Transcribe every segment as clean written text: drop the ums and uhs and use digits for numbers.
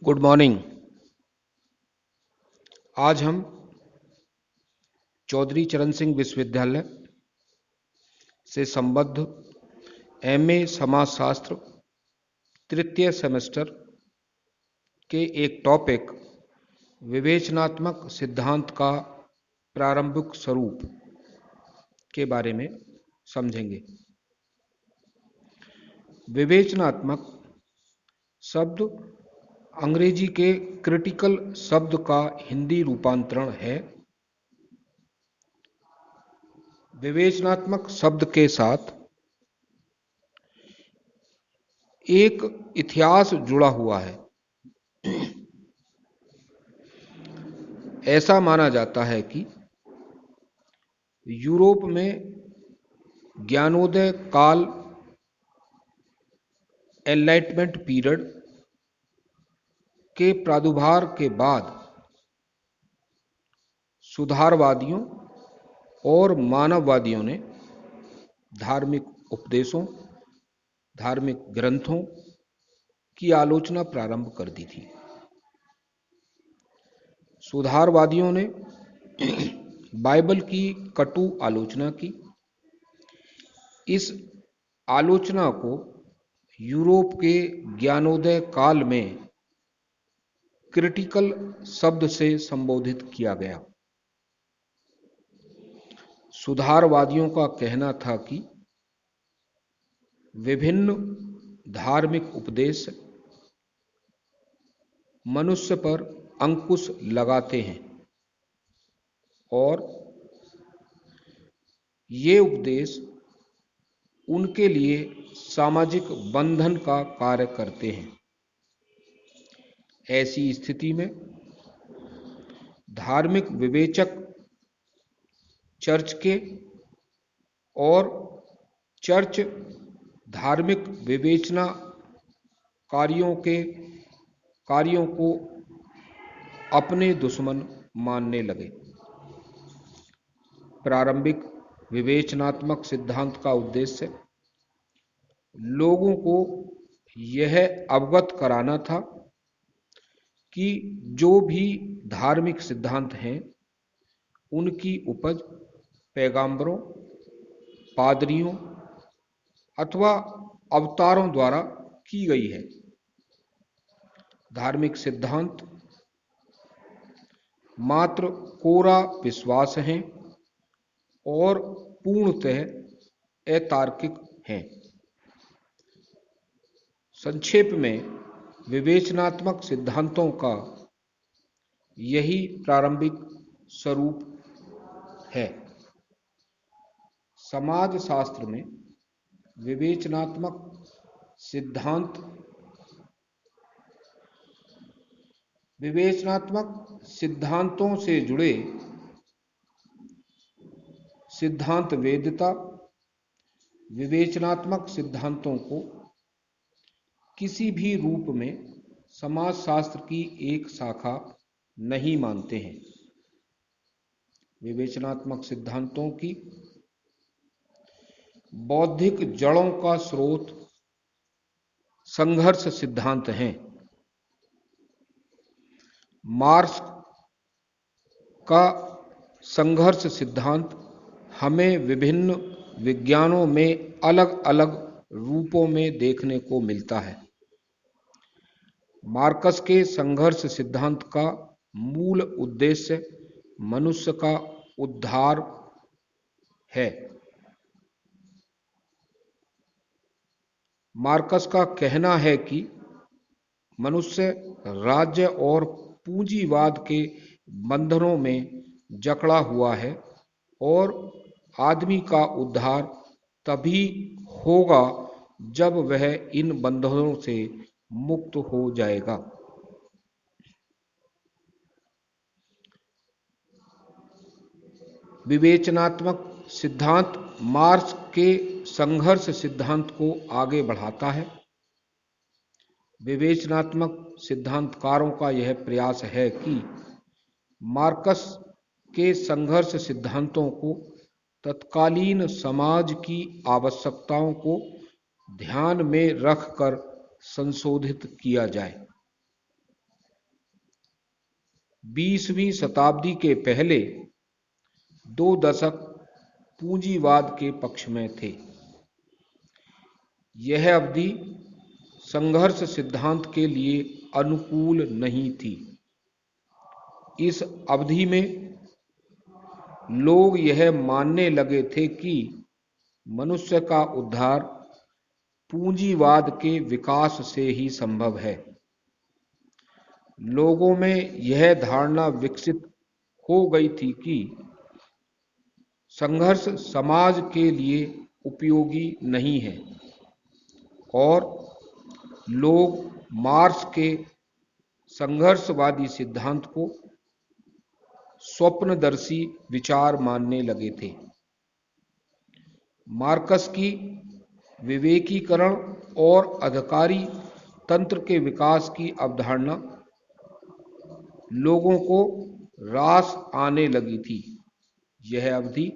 Good morning. आज हम चौधरी चरण सिंह विश्वविद्यालय से संबद्ध एमए समाजशास्त्र तृतीय सेमेस्टर के एक टॉपिक विवेचनात्मक सिद्धांत का प्रारंभिक स्वरूप के बारे में समझेंगे। विवेचनात्मक शब्द अंग्रेजी के क्रिटिकल शब्द का हिंदी रूपांतरण है। विवेचनात्मक शब्द के साथ एक इतिहास जुड़ा हुआ है। ऐसा माना जाता है कि यूरोप में ज्ञानोदय काल एनलाइटमेंट पीरियड के प्रादुर्भाव के बाद सुधारवादियों और मानववादियों ने धार्मिक उपदेशों, धार्मिक ग्रंथों की आलोचना प्रारंभ कर दी थी। सुधारवादियों ने बाइबल की कटु आलोचना की। इस आलोचना को यूरोप के ज्ञानोदय काल में क्रिटिकल शब्द से संबोधित किया गया। सुधारवादियों का कहना था कि विभिन्न धार्मिक उपदेश मनुष्य पर अंकुश लगाते हैं और ये उपदेश उनके लिए सामाजिक बंधन का कार्य करते हैं। ऐसी स्थिति में धार्मिक विवेचक चर्च के और चर्च धार्मिक विवेचना कार्यों को अपने दुश्मन मानने लगे। प्रारंभिक विवेचनात्मक सिद्धांत का उद्देश्य लोगों को यह अवगत कराना था कि जो भी धार्मिक सिद्धांत हैं उनकी उपज पैगंबरों, पादरियों अथवा अवतारों द्वारा की गई है। धार्मिक सिद्धांत मात्र कोरा विश्वास हैं और पूर्णतः अतार्किक हैं। संक्षेप में विवेचनात्मक सिद्धांतों का यही प्रारंभिक स्वरूप है। समाजशास्त्र में विवेचनात्मक सिद्धांतों से जुड़े सिद्धांत वेदता विवेचनात्मक सिद्धांतों को किसी भी रूप में समाजशास्त्र की एक शाखा नहीं मानते हैं। विवेचनात्मक सिद्धांतों की बौद्धिक जड़ों का स्रोत संघर्ष सिद्धांत हैं। मार्क्स का संघर्ष सिद्धांत हमें विभिन्न विज्ञानों में अलग अलग रूपों में देखने को मिलता है। मार्क्स के संघर्ष सिद्धांत का मूल उद्देश्य मनुष्य का उद्धार है। मार्क्स का कहना है कि मनुष्य राज्य और पूंजीवाद के बंधनों में जकड़ा हुआ है और आदमी का उद्धार तभी होगा जब वह इन बंधनों से मुक्त हो जाएगा। विवेचनात्मक सिद्धांत मार्क्स के संघर्ष सिद्धांत को आगे बढ़ाता है। विवेचनात्मक सिद्धांतकारों का यह प्रयास है कि मार्क्स के संघर्ष सिद्धांतों को तत्कालीन समाज की आवश्यकताओं को ध्यान में रखकर संशोधित किया जाए। 20वीं शताब्दी के पहले 2 दशक पूंजीवाद के पक्ष में थे। यह अवधि संघर्ष सिद्धांत के लिए अनुकूल नहीं थी। इस अवधि में लोग यह मानने लगे थे कि मनुष्य का उद्धार पूंजीवाद के विकास से ही संभव है। लोगों में यह धारणा विकसित हो गई थी कि संघर्ष समाज के लिए उपयोगी नहीं है और लोग मार्क्स के संघर्षवादी सिद्धांत को स्वप्नदर्शी विचार मानने लगे थे। मार्क्स की विवेकीकरण और अधिकारी तंत्र के विकास की अवधारणा लोगों को रास आने लगी थी। यह अवधि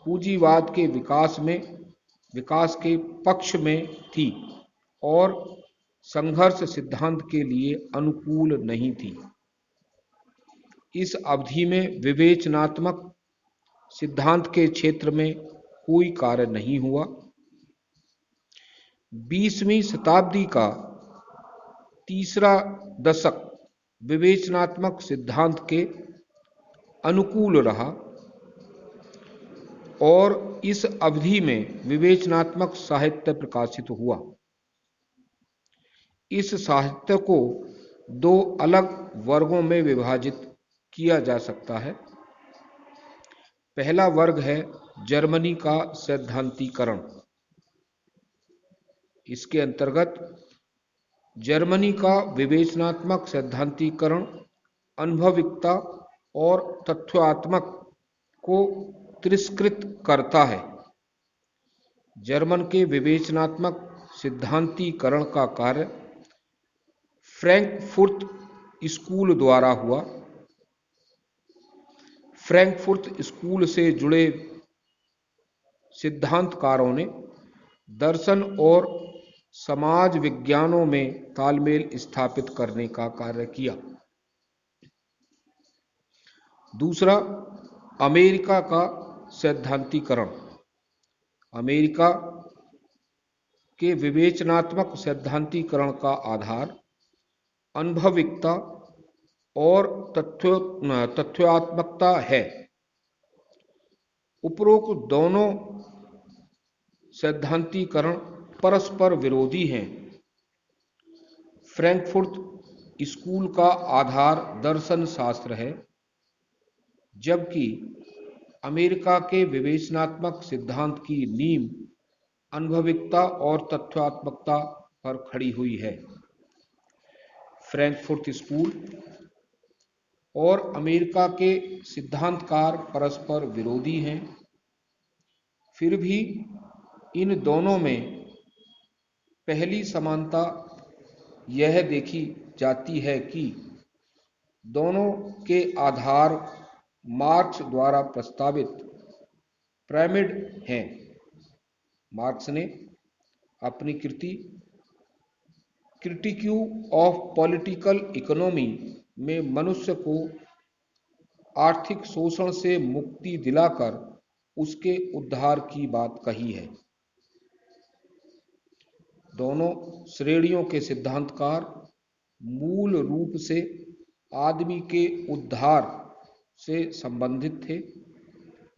पूंजीवाद के विकास के पक्ष में थी और संघर्ष सिद्धांत के लिए अनुकूल नहीं थी। इस अवधि में विवेचनात्मक सिद्धांत के क्षेत्र में कोई कार्य नहीं हुआ। 20वीं शताब्दी का तीसरा दशक विवेचनात्मक सिद्धांत के अनुकूल रहा और इस अवधि में विवेचनात्मक साहित्य प्रकाशित हुआ। इस साहित्य को 2 अलग वर्गों में विभाजित किया जा सकता है। पहला वर्ग है जर्मनी का सैद्धांतिकरण। इसके अंतर्गत जर्मनी का विवेचनात्मक सैद्धांतिकरण अनुभविकता और तथ्यात्मक को तिरस्कृत करता है। जर्मन के विवेचनात्मक सिद्धांतीकरण का कार्य फ्रैंकफुर्ट स्कूल द्वारा हुआ। फ्रैंकफुर्ट स्कूल से जुड़े सिद्धांतकारों ने दर्शन और समाज विज्ञानों में तालमेल स्थापित करने का कार्य किया। दूसरा, अमेरिका का सैद्धांतिकरण। अमेरिका के विवेचनात्मक सैद्धांतिकरण का आधार अनुभविकता और तथ्यात्मकता है। उपरोक्त दोनों सैद्धांतिकरण परस्पर विरोधी हैं। फ्रैंकफुर्ट स्कूल का आधार दर्शन शास्त्र है, जबकि अमेरिका के विवेचनात्मक सिद्धांत की नींव अनुभविकता और तथ्यात्मकता पर खड़ी हुई है। फ्रैंकफुर्ट स्कूल और अमेरिका के सिद्धांतकार परस्पर विरोधी हैं। फिर भी इन दोनों में पहली समानता यह देखी जाती है कि दोनों के आधार मार्क्स द्वारा प्रस्तावित पिरामिड हैं। मार्क्स ने अपनी कृति क्रिटिक्यू ऑफ पॉलिटिकल इकोनॉमी में मनुष्य को आर्थिक शोषण से मुक्ति दिलाकर उसके उद्धार की बात कही है। दोनों श्रेणियों के सिद्धांतकार मूल रूप से आदमी के उद्धार से संबंधित थे।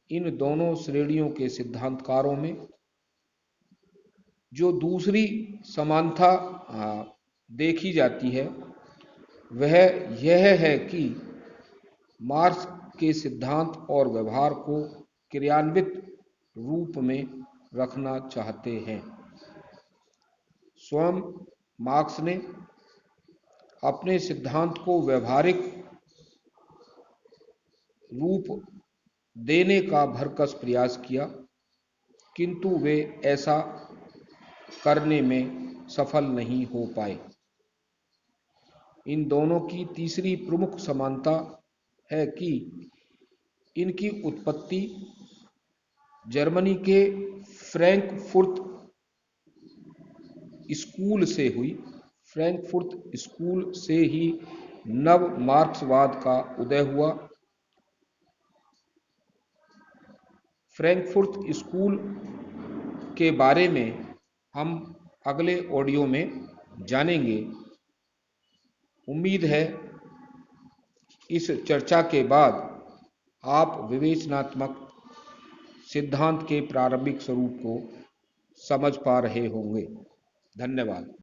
इन दोनों श्रेणियों के सिद्धांतकारों में जो दूसरी समानता देखी जाती है वह यह है कि मार्क्स के सिद्धांत और व्यवहार को क्रियान्वित रूप में रखना चाहते हैं। स्वयं मार्क्स ने अपने सिद्धांत को व्यवहारिक रूप देने का भरकस प्रयास किया, किंतु वे ऐसा करने में सफल नहीं हो पाए। इन दोनों की तीसरी प्रमुख समानता है कि इनकी उत्पत्ति जर्मनी के फ्रैंकफुर्ट स्कूल से हुई। फ्रैंकफुर्ट स्कूल से ही नव मार्क्सवाद का उदय हुआ। फ्रैंकफर्ट स्कूल के बारे में हम अगले ऑडियो में जानेंगे। उम्मीद है इस चर्चा के बाद आप विवेचनात्मक सिद्धांत के प्रारंभिक स्वरूप को समझ पा रहे होंगे। धन्यवाद।